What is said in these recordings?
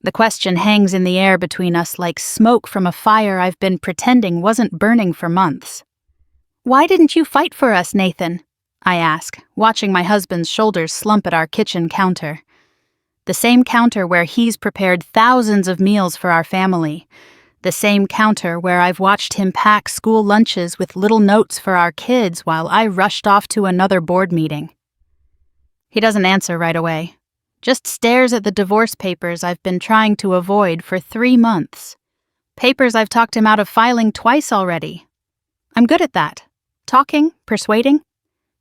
The question hangs in the air between us like smoke from a fire I've been pretending wasn't burning for months. "Why didn't you fight for us, Nathan?" I ask, watching my husband's shoulders slump at our kitchen counter. The same counter where he's prepared thousands of meals for our family. The same counter where I've watched him pack school lunches with little notes for our kids while I rushed off to another board meeting. He doesn't answer right away, just stares at the divorce papers I've been trying to avoid for 3 months. Papers I've talked him out of filing twice already. I'm good at that. Talking, persuading.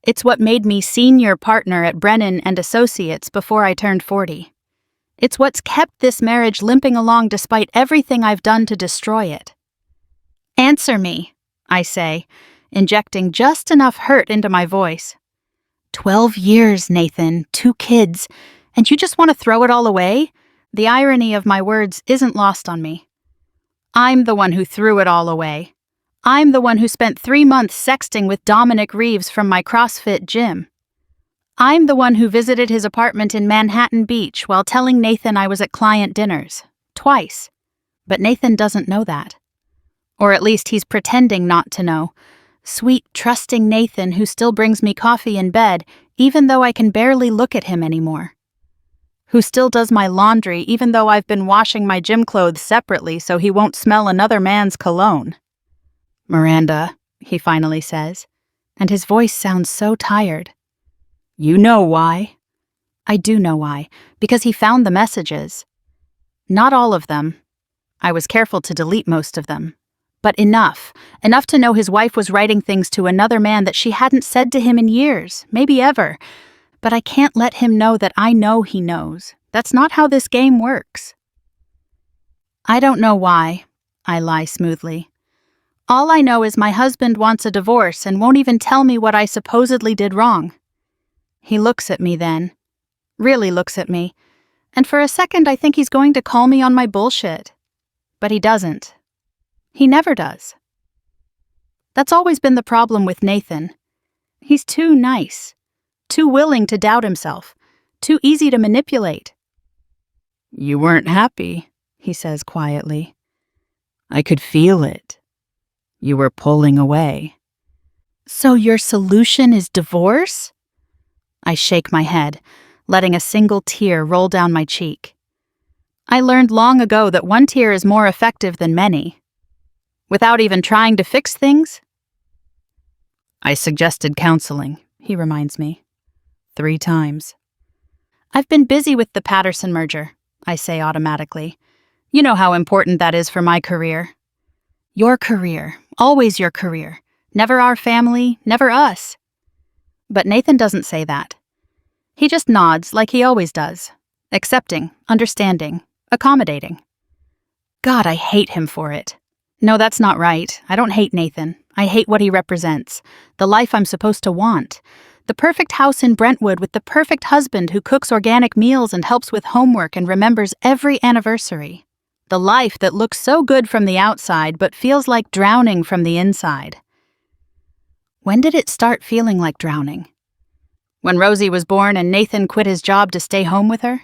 It's what made me senior partner at Brennan and Associates before I turned 40. It's what's kept this marriage limping along despite everything I've done to destroy it. "Answer me," I say, injecting just enough hurt into my voice. 12 years, Nathan, 2 kids, and you just want to throw it all away? The irony of my words isn't lost on me. I'm the one who threw it all away. I'm the one who spent 3 months sexting with Dominic Reeves from my CrossFit gym. I'm the one who visited his apartment in Manhattan Beach while telling Nathan I was at client dinners. Twice. But Nathan doesn't know that. Or at least he's pretending not to know. Sweet, trusting Nathan who still brings me coffee in bed, even though I can barely look at him anymore. Who still does my laundry even though I've been washing my gym clothes separately so he won't smell another man's cologne. "Miranda," he finally says, and his voice sounds so tired. "You know why." I do know why, because he found the messages. Not all of them. I was careful to delete most of them. But enough to know his wife was writing things to another man that she hadn't said to him in years, maybe ever. But I can't let him know that I know he knows. That's not how this game works. "I don't know why," I lie smoothly. "All I know is my husband wants a divorce and won't even tell me what I supposedly did wrong." He looks at me then. Really looks at me. And for a second I think he's going to call me on my bullshit. But he doesn't. He never does. That's always been the problem with Nathan. He's too nice. Too willing to doubt himself. Too easy to manipulate. "You weren't happy," he says quietly. "I could feel it. You were pulling away." "So your solution is divorce?" I shake my head, letting a single tear roll down my cheek. I learned long ago that one tear is more effective than many. Without even trying to fix things? "I suggested counseling," he reminds me. 3 times. "I've been busy with the Patterson merger," I say automatically. "You know how important that is for my career." "Your career. Always your career. Never our family, never us." But Nathan doesn't say that. He just nods like he always does. Accepting, understanding, accommodating. God, I hate him for it. No, that's not right. I don't hate Nathan. I hate what he represents. The life I'm supposed to want. The perfect house in Brentwood with the perfect husband who cooks organic meals and helps with homework and remembers every anniversary. The life that looks so good from the outside but feels like drowning from the inside. When did it start feeling like drowning? When Rosie was born and Nathan quit his job to stay home with her?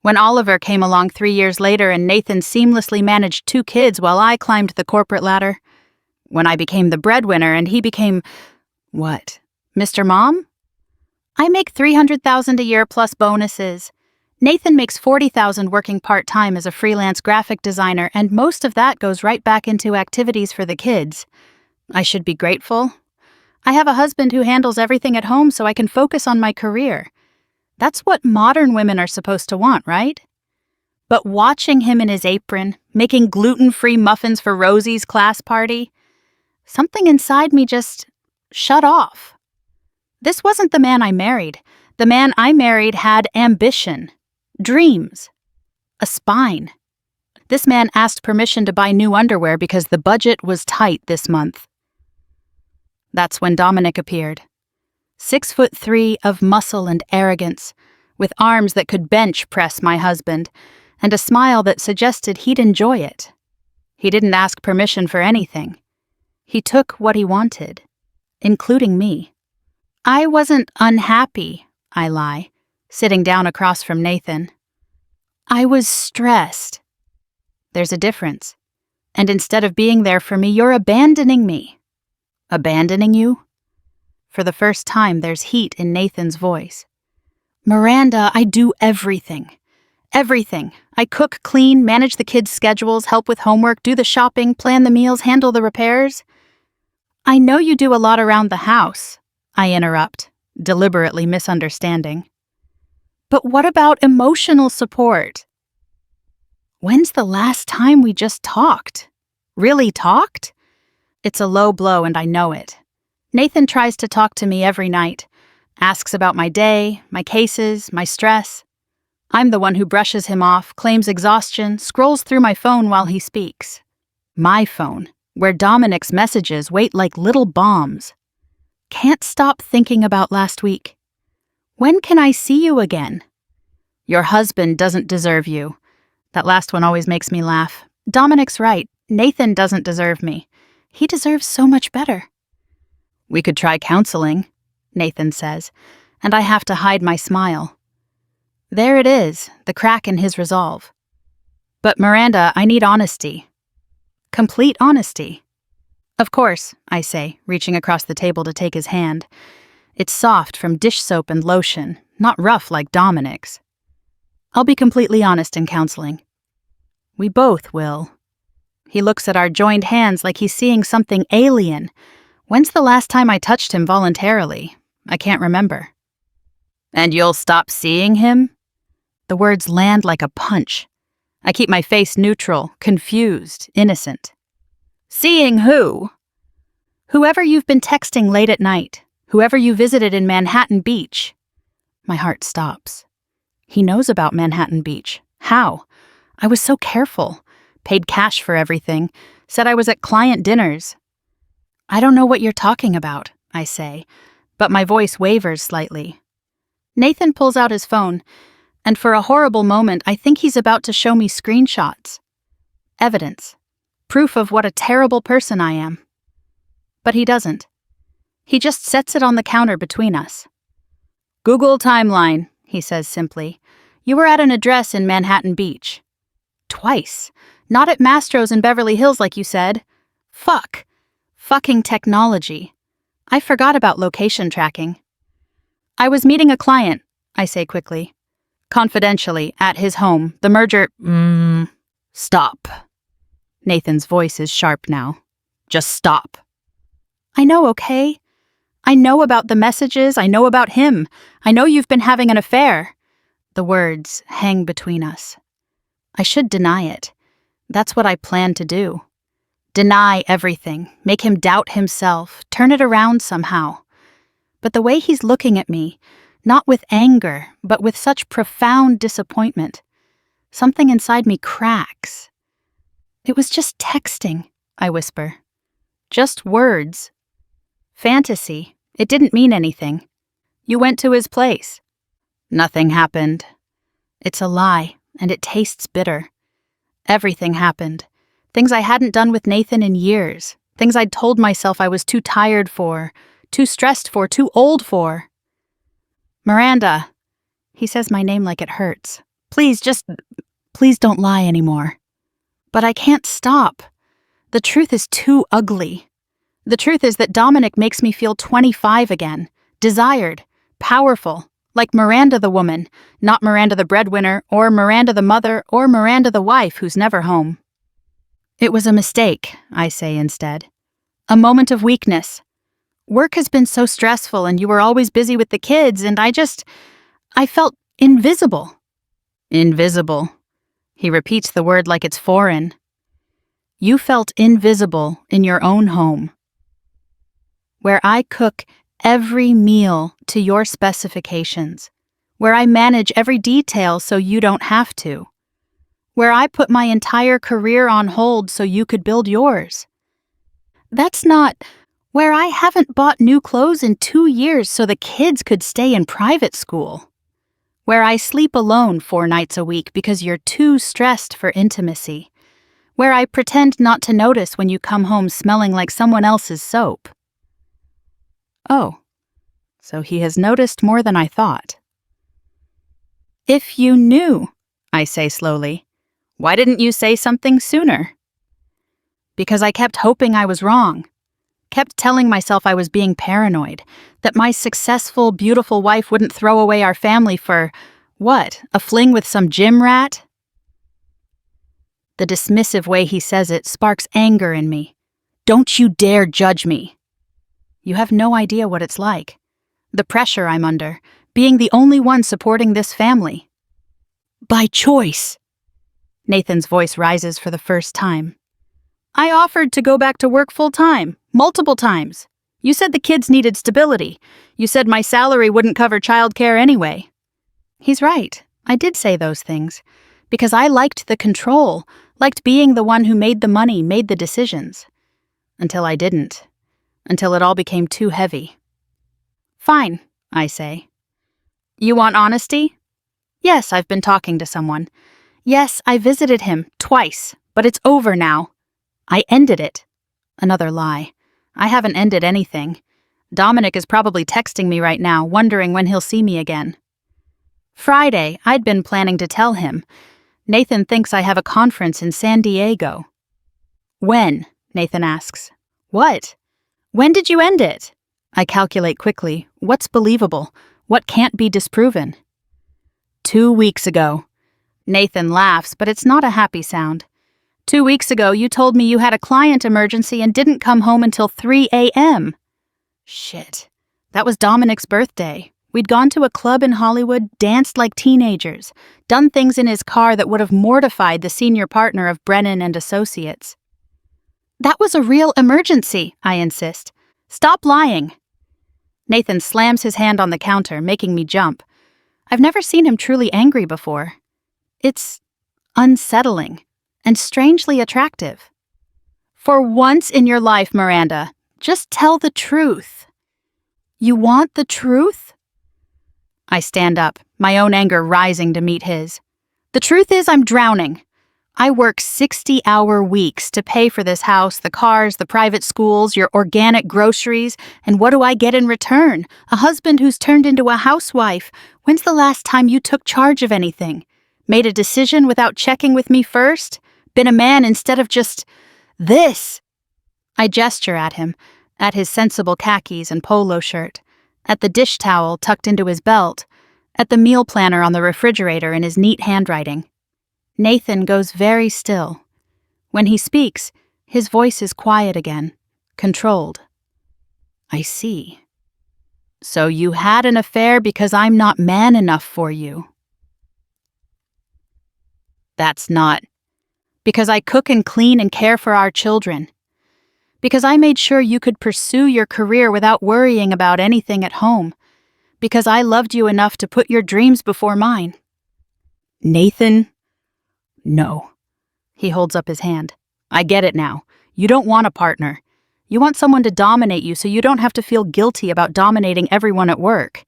When Oliver came along 3 years later and Nathan seamlessly managed 2 kids while I climbed the corporate ladder? When I became the breadwinner and he became, what, Mr. Mom? I make $300,000 a year plus bonuses. Nathan makes $40,000 working part-time as a freelance graphic designer, and most of that goes right back into activities for the kids. I should be grateful. I have a husband who handles everything at home so I can focus on my career. That's what modern women are supposed to want, right? But watching him in his apron, making gluten-free muffins for Rosie's class party, something inside me just shut off. This wasn't the man I married. The man I married had ambition, dreams, a spine. This man asked permission to buy new underwear because the budget was tight this month. That's when Dominic appeared. 6'3" of muscle and arrogance, with arms that could bench press my husband, and a smile that suggested he'd enjoy it. He didn't ask permission for anything. He took what he wanted, including me. I wasn't unhappy, I lie, sitting down across from Nathan. I was stressed. There's a difference. And instead of being there for me, you're abandoning me. Abandoning you? For the first time, there's heat in Nathan's voice. Miranda, I do everything. Everything. I cook, clean, manage the kids' schedules, help with homework, do the shopping, plan the meals, handle the repairs. I know you do a lot around the house, I interrupt, deliberately misunderstanding. But what about emotional support? When's the last time we just talked? Really talked? It's a low blow and I know it. Nathan tries to talk to me every night, asks about my day, my cases, my stress. I'm the one who brushes him off, claims exhaustion, scrolls through my phone while he speaks. My phone, where Dominic's messages wait like little bombs. Can't stop thinking about last week. When can I see you again? Your husband doesn't deserve you. That last one always makes me laugh. Dominic's right. Nathan doesn't deserve me. He deserves so much better. We could try counseling, Nathan says, and I have to hide my smile. There it is, the crack in his resolve. But Miranda, I need honesty. Complete honesty. Of course, I say, reaching across the table to take his hand. It's soft from dish soap and lotion, not rough like Dominic's. I'll be completely honest in counseling. We both will. He looks at our joined hands like he's seeing something alien. When's the last time I touched him voluntarily? I can't remember. And you'll stop seeing him? The words land like a punch. I keep my face neutral, confused, innocent. Seeing who? Whoever you've been texting late at night. Whoever you visited in Manhattan Beach. My heart stops. He knows about Manhattan Beach. How? I was so careful. Paid cash for everything. Said I was at client dinners. I don't know what you're talking about, I say, but my voice wavers slightly. Nathan pulls out his phone, and for a horrible moment, I think he's about to show me screenshots. Evidence. Proof of what a terrible person I am. But he doesn't. He just sets it on the counter between us. Google timeline, he says simply. You were at an address in Manhattan Beach. Twice. Not at Mastro's in Beverly Hills like you said. Fuck. Fucking technology. I forgot about location tracking. I was meeting a client, I say quickly. Confidentially, at his home. The merger... Stop. Nathan's voice is sharp now. Just stop. I know, okay? I know about the messages. I know about him. I know you've been having an affair. The words hang between us. I should deny it. That's what I plan to do. Deny everything, make him doubt himself, turn it around somehow. But the way he's looking at me, not with anger, but with such profound disappointment, something inside me cracks. It was just texting, I whisper. Just words. Fantasy. It didn't mean anything. You went to his place. Nothing happened. It's a lie, and it tastes bitter. Everything happened. Things I hadn't done with Nathan in years. Things I'd told myself I was too tired for, too stressed for, too old for. Miranda. He says my name like it hurts. Please don't lie anymore. But I can't stop. The truth is too ugly. The truth is that Dominic makes me feel 25 again, desired, powerful, like Miranda the woman, not Miranda the breadwinner, or Miranda the mother, or Miranda the wife who's never home. It was a mistake, I say instead. A moment of weakness. Work has been so stressful and you were always busy with the kids and I felt invisible. Invisible. He repeats the word like it's foreign. You felt invisible in your own home. Where I cook every meal to your specifications. Where I manage every detail so you don't have to. Where I put my entire career on hold so you could build yours. That's not where I haven't bought new clothes in 2 years so the kids could stay in private school. Where I sleep alone 4 nights a week because you're too stressed for intimacy. Where I pretend not to notice when you come home smelling like someone else's soap. Oh, so he has noticed more than I thought. If you knew, I say slowly. Why didn't you say something sooner? Because I kept hoping I was wrong. Kept telling myself I was being paranoid, that my successful, beautiful wife wouldn't throw away our family for, what, a fling with some gym rat? The dismissive way he says it sparks anger in me. Don't you dare judge me. You have no idea what it's like. The pressure I'm under, being the only one supporting this family. By choice. Nathan's voice rises for the first time. I offered to go back to work full-time, multiple times. You said the kids needed stability. You said my salary wouldn't cover childcare anyway. He's right. I did say those things. Because I liked the control, liked being the one who made the money, made the decisions. Until I didn't. Until it all became too heavy. Fine, I say. You want honesty? Yes, I've been talking to someone. Yes, I visited him twice, but it's over now. I ended it. Another lie. I haven't ended anything. Dominic is probably texting me right now, wondering when he'll see me again. Friday, I'd been planning to tell him. Nathan thinks I have a conference in San Diego. When? Nathan asks. What? When did you end it? I calculate quickly. What's believable? What can't be disproven? 2 weeks ago. Nathan laughs, but it's not a happy sound. 2 weeks ago, you told me you had a client emergency and didn't come home until 3 a.m. Shit. That was Dominic's birthday. We'd gone to a club in Hollywood, danced like teenagers, done things in his car that would have mortified the senior partner of Brennan and Associates. That was a real emergency, I insist. Stop lying. Nathan slams his hand on the counter, making me jump. I've never seen him truly angry before. It's unsettling and strangely attractive. For once in your life, Miranda, just tell the truth. You want the truth? I stand up, my own anger rising to meet his. The truth is I'm drowning. I work 60-hour weeks to pay for this house, the cars, the private schools, your organic groceries, and what do I get in return? A husband who's turned into a housewife. When's the last time you took charge of anything? Made a decision without checking with me first? Been a man instead of just this? I gesture at him, at his sensible khakis and polo shirt, at the dish towel tucked into his belt, at the meal planner on the refrigerator in his neat handwriting. Nathan goes very still. When he speaks, his voice is quiet again, controlled. I see. So you had an affair because I'm not man enough for you. That's not. Because I cook and clean and care for our children. Because I made sure you could pursue your career without worrying about anything at home. Because I loved you enough to put your dreams before mine. Nathan? No. He holds up his hand. I get it now. You don't want a partner. You want someone to dominate you so you don't have to feel guilty about dominating everyone at work.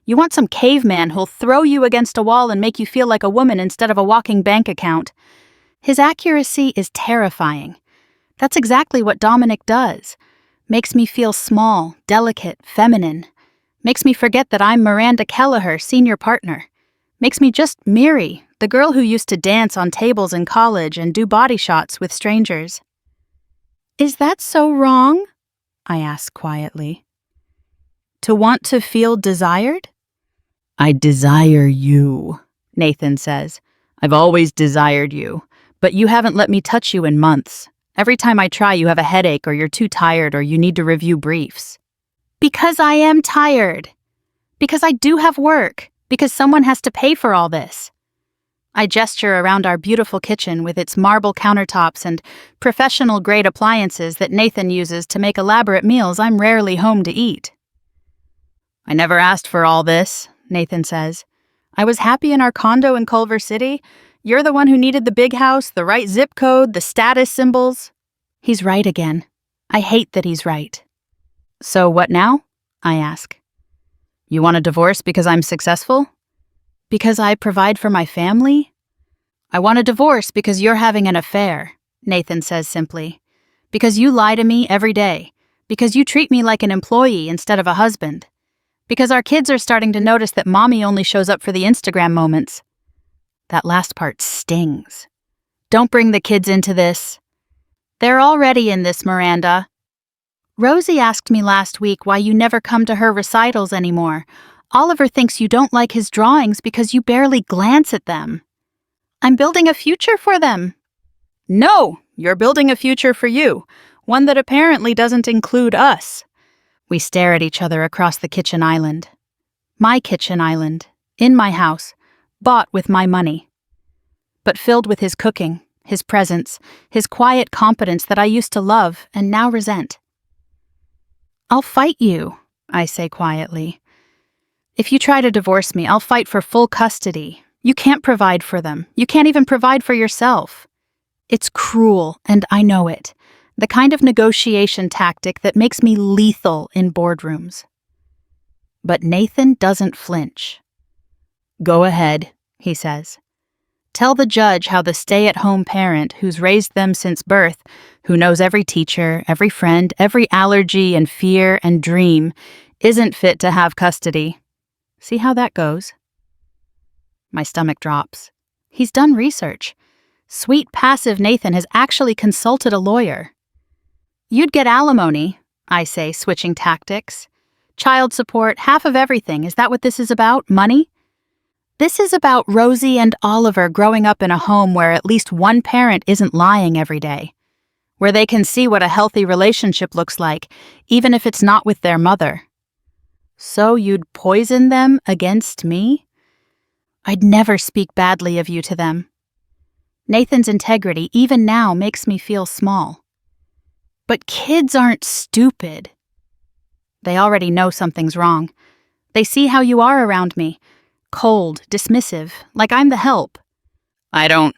You want some caveman who'll throw you against a wall and make you feel like a woman instead of a walking bank account. His accuracy is terrifying. That's exactly what Dominic does. Makes me feel small, delicate, feminine. Makes me forget that I'm Miranda Kelleher, senior partner. Makes me just Miri, the girl who used to dance on tables in college and do body shots with strangers. Is that so wrong? I ask quietly. To want to feel desired? I desire you, Nathan says. I've always desired you, but you haven't let me touch you in months. Every time I try, you have a headache or you're too tired or you need to review briefs. Because I am tired. Because I do have work. Because someone has to pay for all this. I gesture around our beautiful kitchen with its marble countertops and professional-grade appliances that Nathan uses to make elaborate meals I'm rarely home to eat. I never asked for all this, Nathan says. I was happy in our condo in Culver City. You're the one who needed the big house, the right zip code, the status symbols. He's right again. I hate that he's right. So what now? I ask. You want a divorce because I'm successful? Because I provide for my family? I want a divorce because you're having an affair, Nathan says simply. Because you lie to me every day. Because you treat me like an employee instead of a husband. Because our kids are starting to notice that mommy only shows up for the Instagram moments. That last part stings. Don't bring the kids into this. They're already in this, Miranda. Rosie asked me last week why you never come to her recitals anymore. Oliver thinks you don't like his drawings because you barely glance at them. I'm building a future for them. No, you're building a future for you, one that apparently doesn't include us. We stare at each other across the kitchen island. My kitchen island, in my house, bought with my money. But filled with his cooking, his presence, his quiet competence that I used to love and now resent. I'll fight you, I say quietly. If you try to divorce me, I'll fight for full custody. You can't provide for them. You can't even provide for yourself. It's cruel, and I know it. The kind of negotiation tactic that makes me lethal in boardrooms. But Nathan doesn't flinch. Go ahead, he says. Tell the judge how the stay-at-home parent who's raised them since birth, who knows every teacher, every friend, every allergy and fear and dream, isn't fit to have custody. See how that goes? My stomach drops. He's done research. Sweet, passive Nathan has actually consulted a lawyer. You'd get alimony, I say, switching tactics. Child support, half of everything. Is that what this is about? Money? This is about Rosie and Oliver growing up in a home where at least one parent isn't lying every day, where they can see what a healthy relationship looks like, even if it's not with their mother. So you'd poison them against me? I'd never speak badly of you to them. Nathan's integrity, even now, makes me feel small. But kids aren't stupid. They already know something's wrong. They see how you are around me. Cold, dismissive, like I'm the help. I don't.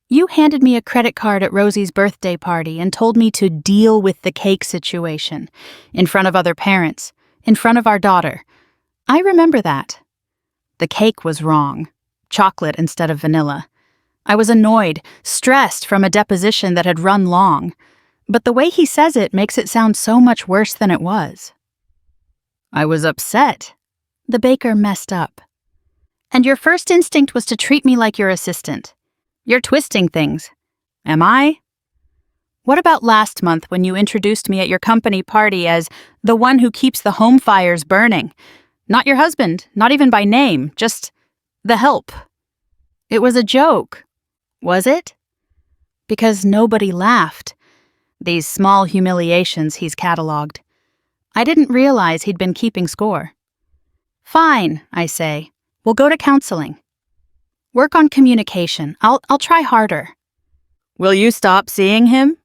You handed me a credit card at Rosie's birthday party and told me to deal with the cake situation, in front of other parents, in front of our daughter. I remember that. The cake was wrong. Chocolate instead of vanilla. I was annoyed, stressed from a deposition that had run long. But the way he says it makes it sound so much worse than it was. I was upset. The baker messed up. And your first instinct was to treat me like your assistant. You're twisting things. Am I? What about last month when you introduced me at your company party as the one who keeps the home fires burning? Not your husband, not even by name, just the help. It was a joke. Was it? Because nobody laughed. These small humiliations he's cataloged. I didn't realize he'd been keeping score. Fine, I say. We'll go to counseling. Work on communication. I'll try harder. Will you stop seeing him?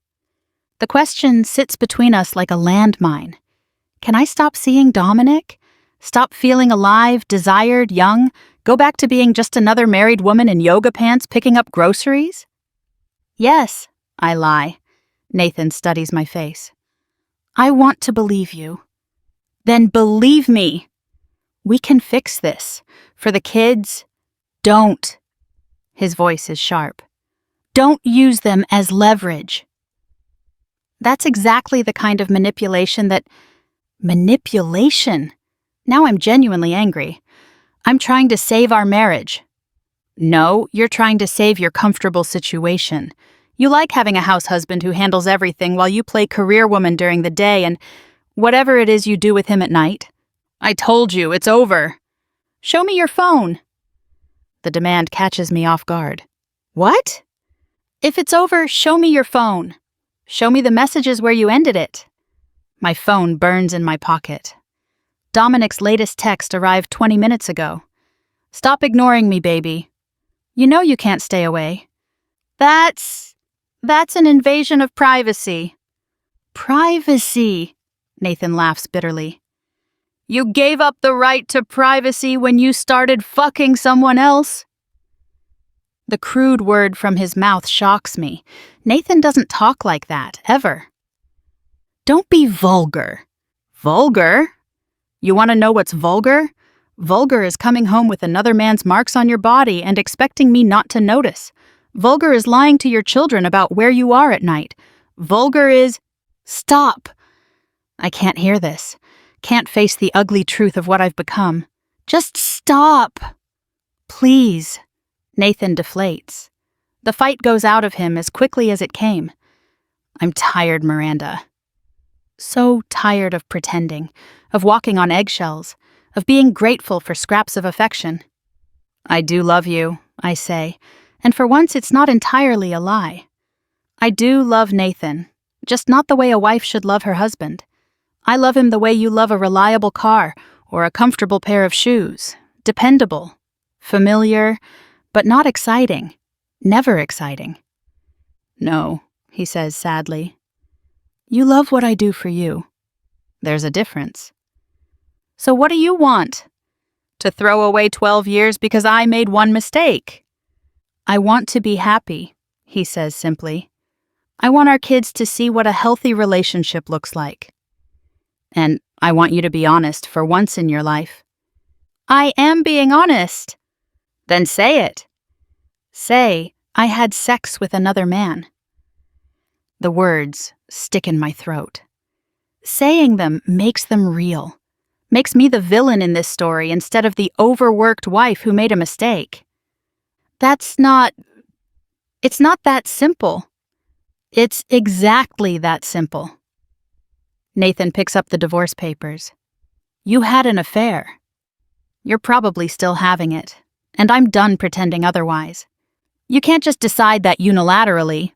The question sits between us like a landmine. Can I stop seeing Dominic? Stop feeling alive, desired, young? Go back to being just another married woman in yoga pants picking up groceries? Yes, I lie. Nathan studies my face. I want to believe you. Then believe me. We can fix this. For the kids, don't. His voice is sharp. Don't use them as leverage. That's exactly the kind of manipulation that... Manipulation? Now I'm genuinely angry. I'm trying to save our marriage. No, you're trying to save your comfortable situation. You like having a house husband who handles everything while you play career woman during the day and whatever it is you do with him at night. I told you, it's over. Show me your phone. The demand catches me off guard. What? If it's over, show me your phone. Show me the messages where you ended it. My phone burns in my pocket. Dominic's latest text arrived 20 minutes ago. Stop ignoring me, baby. You know you can't stay away. That's an invasion of privacy. Privacy, Nathan laughs bitterly. You gave up the right to privacy when you started fucking someone else. The crude word from his mouth shocks me. Nathan doesn't talk like that, ever. Don't be vulgar. Vulgar? You want to know what's vulgar? Vulgar is coming home with another man's marks on your body and expecting me not to notice. Vulgar is lying to your children about where you are at night. Vulgar is... Stop. I can't hear this. Can't face the ugly truth of what I've become. Just stop. Please. Nathan deflates. The fight goes out of him as quickly as it came. I'm tired, Miranda. So tired of pretending, of walking on eggshells, of being grateful for scraps of affection. I do love you, I say, and for once it's not entirely a lie. I do love Nathan, just not the way a wife should love her husband. I love him the way you love a reliable car or a comfortable pair of shoes, dependable, familiar, but not exciting, never exciting. No, he says sadly. You love what I do for you. There's a difference. So what do you want? To throw away 12 years because I made one mistake? I want to be happy, he says simply. I want our kids to see what a healthy relationship looks like. And I want you to be honest for once in your life. I am being honest. Then say it. Say, I had sex with another man. The words stick in my throat. Saying them makes them real. Makes me the villain in this story instead of the overworked wife who made a mistake. It's not that simple. It's exactly that simple. Nathan picks up the divorce papers. You had an affair. You're probably still having it, and I'm done pretending otherwise. You can't just decide that unilaterally.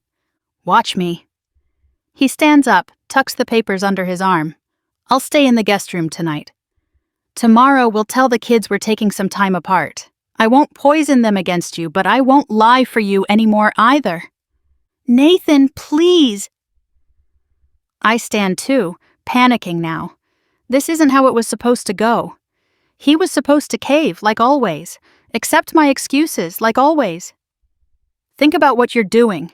Watch me. He stands up, tucks the papers under his arm. I'll stay in the guest room tonight. Tomorrow we'll tell the kids we're taking some time apart. I won't poison them against you, but I won't lie for you anymore either. Nathan, please. I stand too, panicking now. This isn't how it was supposed to go. He was supposed to cave, like always, accept my excuses, like always. Think about what you're doing.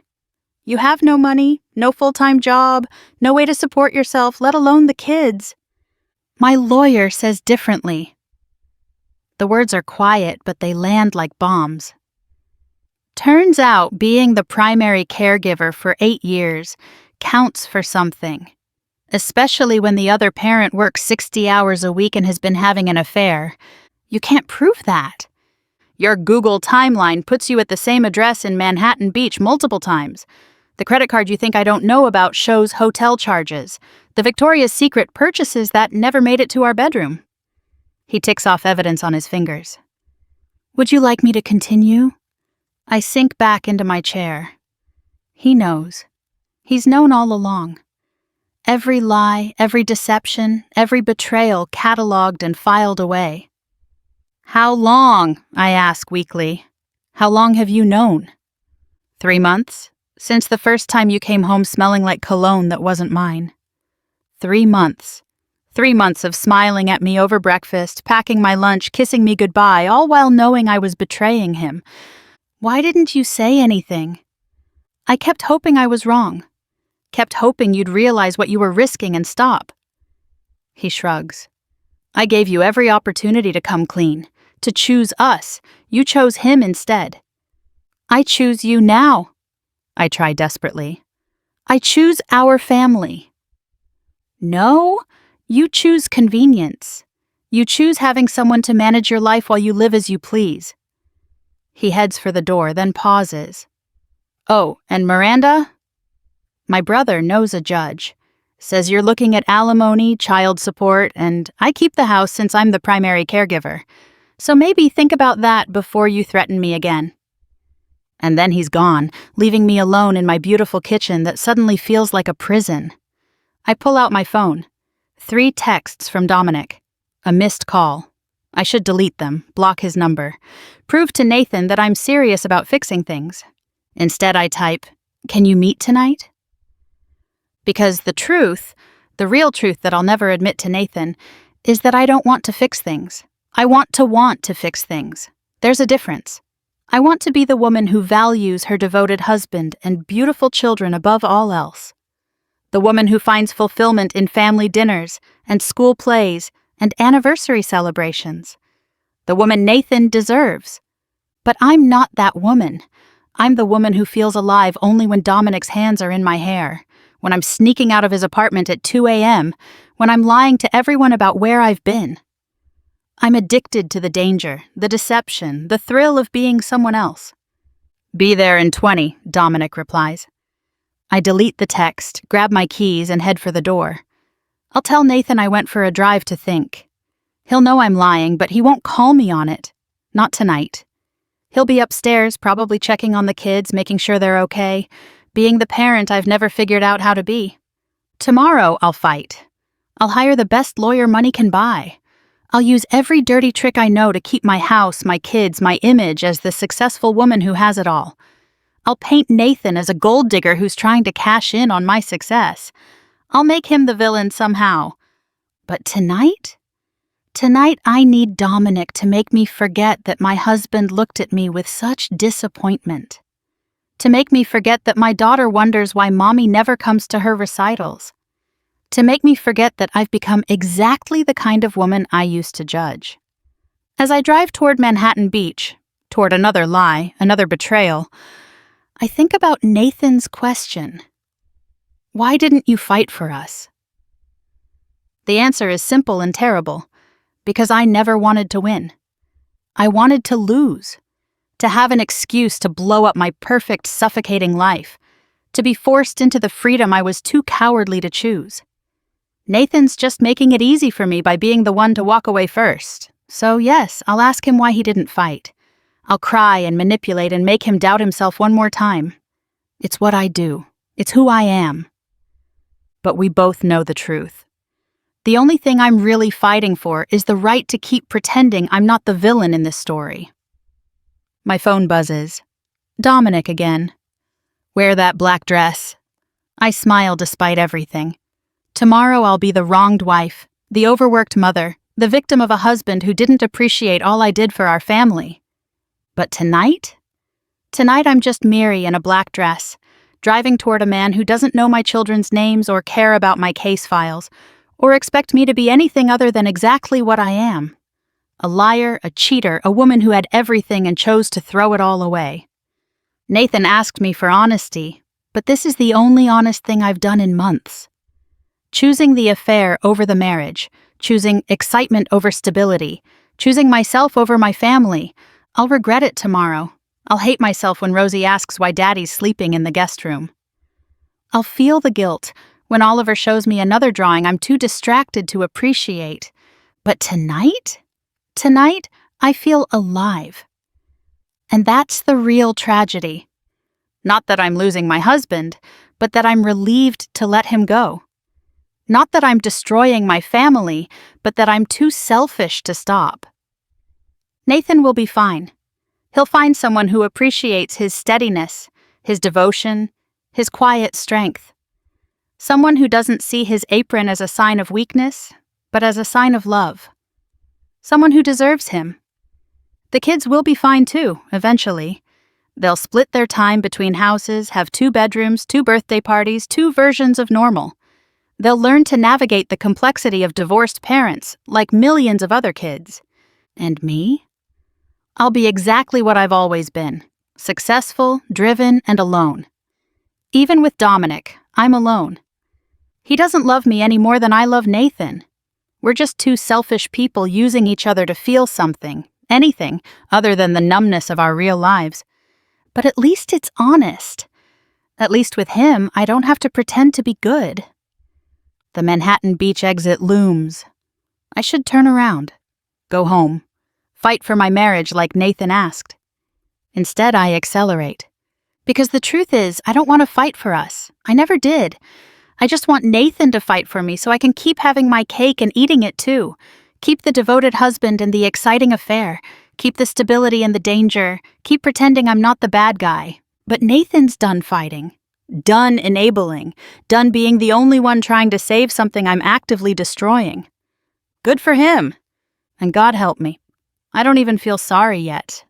You have no money, no full-time job, no way to support yourself, let alone the kids. My lawyer says differently. The words are quiet, but they land like bombs. Turns out being the primary caregiver for 8 years counts for something, especially when the other parent works 60 hours a week and has been having an affair. You can't prove that. Your Google timeline puts you at the same address in Manhattan Beach multiple times. The credit card you think I don't know about shows hotel charges. The Victoria's Secret purchases that never made it to our bedroom. He ticks off evidence on his fingers. Would you like me to continue? I sink back into my chair. He knows. He's known all along. Every lie, every deception, every betrayal cataloged and filed away. How long? I ask weakly. How long have you known? 3 months? Since the first time you came home smelling like cologne that wasn't mine. 3 months. 3 months of smiling at me over breakfast, packing my lunch, kissing me goodbye, all while knowing I was betraying him. Why didn't you say anything? I kept hoping I was wrong. Kept hoping you'd realize what you were risking and stop. He shrugs. I gave you every opportunity to come clean, to choose us. You chose him instead. I choose you now. I try desperately. I choose our family. No, you choose convenience. You choose having someone to manage your life while you live as you please. He heads for the door, then pauses. Oh, and Miranda? My brother knows a judge. Says you're looking at alimony, child support, and I keep the house since I'm the primary caregiver. So maybe think about that before you threaten me again. And then he's gone, leaving me alone in my beautiful kitchen that suddenly feels like a prison. I pull out my phone. 3 texts from Dominic. A missed call. I should delete them, block his number. Prove to Nathan that I'm serious about fixing things. Instead I type, can you meet tonight? Because the real truth that I'll never admit to Nathan, is that I don't want to fix things. I want to fix things. There's a difference. I want to be the woman who values her devoted husband and beautiful children above all else. The woman who finds fulfillment in family dinners and school plays and anniversary celebrations. The woman Nathan deserves. But I'm not that woman. I'm the woman who feels alive only when Dominic's hands are in my hair, when I'm sneaking out of his apartment at 2 a.m., when I'm lying to everyone about where I've been. I'm addicted to the danger, the deception, the thrill of being someone else. Be there in 20, Dominic replies. I delete the text, grab my keys, and head for the door. I'll tell Nathan I went for a drive to think. He'll know I'm lying, but he won't call me on it. Not tonight. He'll be upstairs, probably checking on the kids, making sure they're okay, being the parent I've never figured out how to be. Tomorrow, I'll fight. I'll hire the best lawyer money can buy. I'll use every dirty trick I know to keep my house, my kids, my image as the successful woman who has it all. I'll paint Nathan as a gold digger who's trying to cash in on my success. I'll make him the villain somehow. But tonight? Tonight I need Dominic to make me forget that my husband looked at me with such disappointment. To make me forget that my daughter wonders why mommy never comes to her recitals. To make me forget that I've become exactly the kind of woman I used to judge. As I drive toward Manhattan Beach, toward another lie, another betrayal, I think about Nathan's question. Why didn't you fight for us? The answer is simple and terrible, because I never wanted to win. I wanted to lose, to have an excuse to blow up my perfect, suffocating life, to be forced into the freedom I was too cowardly to choose. Nathan's just making it easy for me by being the one to walk away first. So yes, I'll ask him why he didn't fight. I'll cry and manipulate and make him doubt himself one more time. It's what I do. It's who I am. But we both know the truth. The only thing I'm really fighting for is the right to keep pretending I'm not the villain in this story. My phone buzzes. Dominic again. Wear that black dress. I smile despite everything. Tomorrow I'll be the wronged wife, the overworked mother, the victim of a husband who didn't appreciate all I did for our family. But tonight? Tonight I'm just Mary in a black dress, driving toward a man who doesn't know my children's names or care about my case files, or expect me to be anything other than exactly what I am. A liar, a cheater, a woman who had everything and chose to throw it all away. Nathan asked me for honesty, but this is the only honest thing I've done in months. Choosing the affair over the marriage, choosing excitement over stability, choosing myself over my family. I'll regret it tomorrow. I'll hate myself when Rosie asks why Daddy's sleeping in the guest room. I'll feel the guilt when Oliver shows me another drawing I'm too distracted to appreciate. But tonight? Tonight, I feel alive. And that's the real tragedy. Not that I'm losing my husband, but that I'm relieved to let him go. Not that I'm destroying my family, but that I'm too selfish to stop. Nathan will be fine. He'll find someone who appreciates his steadiness, his devotion, his quiet strength. Someone who doesn't see his apron as a sign of weakness, but as a sign of love. Someone who deserves him. The kids will be fine too, eventually. They'll split their time between houses, have 2 bedrooms, 2 birthday parties, 2 versions of normal. They'll learn to navigate the complexity of divorced parents, like millions of other kids. And me? I'll be exactly what I've always been, successful, driven, and alone. Even with Dominic, I'm alone. He doesn't love me any more than I love Nathan. We're just 2 selfish people using each other to feel something, anything, other than the numbness of our real lives. But at least it's honest. At least with him, I don't have to pretend to be good. The Manhattan Beach exit looms. I should turn around, go home, fight for my marriage like Nathan asked. Instead, I accelerate. Because the truth is, I don't want to fight for us. I never did. I just want Nathan to fight for me so I can keep having my cake and eating it too. Keep the devoted husband and the exciting affair. Keep the stability and the danger. Keep pretending I'm not the bad guy. But Nathan's done fighting. Done enabling, done being the only one trying to save something I'm actively destroying. Good for him. And God help me. I don't even feel sorry yet.